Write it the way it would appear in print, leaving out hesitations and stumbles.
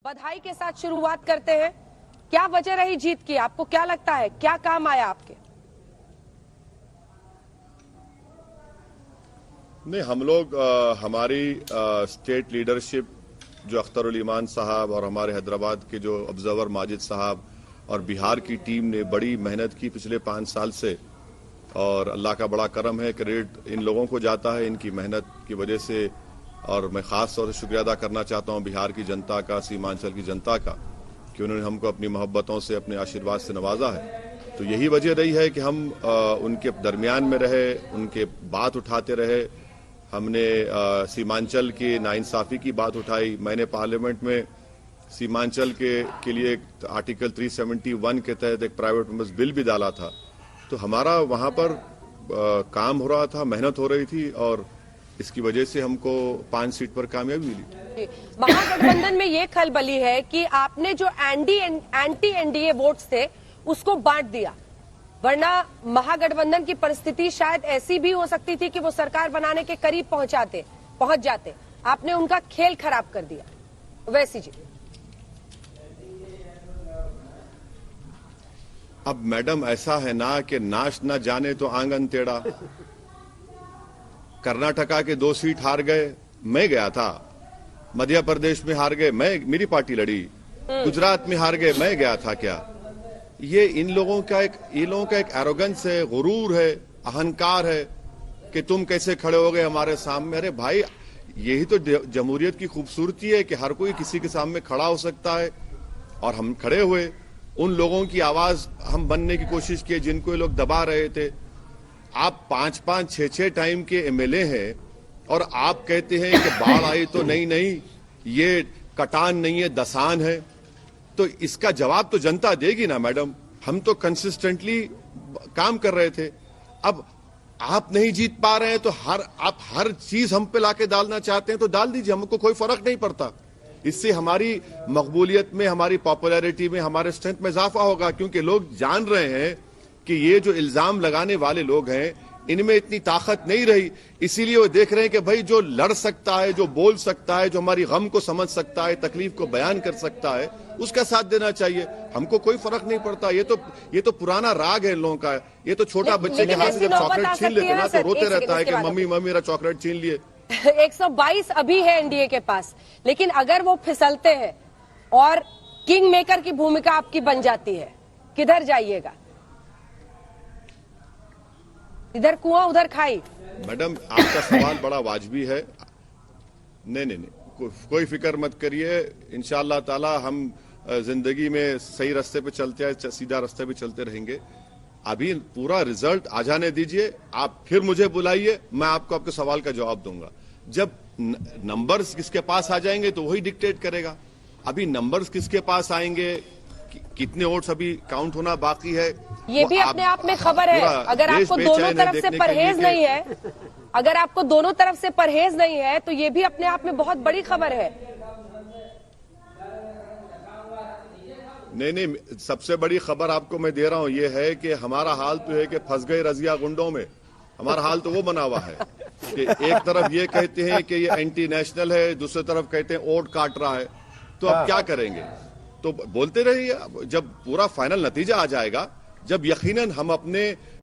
बधाई के साथ शुरुआत करते हैं। क्या वजह रही जीत की? आपको क्या लगता है, क्या काम आया आपके? नहीं, हम लोग हमारी स्टेट लीडरशिप जो अख्तरुल ईमान साहब और हमारे हैदराबाद के जो ऑब्जर्वर माजिद साहब और बिहार की टीम ने बड़ी मेहनत की पिछले 5 साल से, और अल्लाह का बड़ा करम है, क्रेडिट इन लोगों को जाता है इनकी मेहनत की वजह से। और मैं खास तौर से शुक्रिया अदा करना चाहता हूं बिहार की जनता का, सीमांचल की जनता का, कि उन्होंने हमको अपनी मोहब्बतों से, अपने आशीर्वाद से नवाजा है। तो यही वजह रही है कि हम उनके दरमियान में रहे, उनके बात उठाते रहे। हमने सीमांचल की नाइंसाफी की बात उठाई। मैंने पार्लियामेंट में सीमांचल के लिए आर्टिकल 371 के तहत एक प्राइवेट मेंबर्स बिल भी डाला था। तो हमारा वहां पर काम हो रहा था, मेहनत हो रही थी, और इसकी वजह से हमको 5 सीट पर कामयाबी मिली। महागठबंधन में ये खलबली है कि आपने जो एंटी एनडीए वोट्स थे उसको बांट दिया, वरना महागठबंधन की परिस्थिति शायद ऐसी भी हो सकती थी कि वो सरकार बनाने के करीब पहुंच जाते। आपने उनका खेल खराब कर दिया। वैसी जी, अब मैडम ऐसा है ना कि नाच न जाने तो आंगन टेढ़ा। कर्नाटका के 2 सीट हार गए, मैं गया था। मध्य प्रदेश में हार गए, मेरी पार्टी लड़ी। गुजरात में हार गए, मैं गया था। क्या ये इन लोगों का एक एरोगेंस है, गुरूर है, अहंकार है कि तुम कैसे खड़े हो गए हमारे सामने। अरे भाई, यही तो जमहूरियत की खूबसूरती है कि हर कोई किसी के सामने खड़ा हो सकता है। और हम खड़े हुए, उन लोगों की आवाज हम बनने की कोशिश की जिनको ये लोग दबा रहे थे। आप 5-5, 6-6 टाइम के एमएलए हैं और आप कहते हैं कि बाढ़ आई तो नहीं, ये कटान नहीं है, दसान है। तो इसका जवाब तो जनता देगी ना मैडम। हम तो कंसिस्टेंटली काम कर रहे थे। अब आप नहीं जीत पा रहे हैं तो आप हर चीज हम पे लाके डालना चाहते हैं तो डाल दीजिए, हमको कोई फर्क नहीं पड़ता। इससे हमारी मकबूलियत में, हमारी पॉपुलैरिटी में, हमारे स्ट्रेंथ में इजाफा होगा, क्योंकि लोग जान रहे हैं कि ये जो इल्जाम लगाने वाले लोग हैं इनमें इतनी ताकत नहीं रही। इसीलिए वो देख रहे हैं कि भाई जो लड़ सकता है, जो बोल सकता है, जो हमारी गम को समझ सकता है, तकलीफ को बयान कर सकता है, उसका साथ देना चाहिए। हमको कोई फर्क नहीं पड़ता। ये तो पुराना राग है इन लोगों का। ये तो छोटा बच्चे के हाथ से जब चॉकलेट छीन लेते ना तो रोते रहता है कि मम्मी मेरा चॉकलेट छीन लिए। 122 अभी है एनडीए के पास, लेकिन अगर वो फिसलते हैं और किंग मेकर की भूमिका आपकी बन जाती है, किधर जाइएगा? इधर कुआं उधर खाई। मैडम, आपका सवाल बड़ा वाजबी है। नहीं, कोई फिक्र मत करिए। इंशाअल्लाह ताला हम जिंदगी में सही रास्ते पे चलते हैं, सीधा रास्ते पे चलते रहेंगे। अभी पूरा रिजल्ट आ जाने दीजिए, आप फिर मुझे बुलाइए, मैं आपके सवाल का जवाब दूंगा। जब नंबर्स किसके पास आ जाएंगे तो वही डिक्टेट करेगा। अभी नंबर्स किसके पास आएंगे, कितने वोट्स अभी काउंट होना बाकी है, ये भी अपने आप में खबर है। अगर आपको दोनों तरफ से परहेज नहीं है, अगर आपको दोनों तरफ से परहेज नहीं है तो ये भी अपने आप में बहुत बड़ी खबर है। नहीं, सबसे बड़ी खबर आपको मैं दे रहा हूं, ये है कि हमारा हाल तो है कि फंस गए रजिया गुंडों में। हमारा हाल तो वो बना हुआ है कि एक तरफ ये कहते हैं कि ये एंटी नेशनल है, दूसरी तरफ कहते हैं वोट काट रहा है। तो अब क्या करेंगे? तो बोलते रहिए। जब पूरा फाइनल नतीजा आ जाएगा, जब यकीनन हम अपने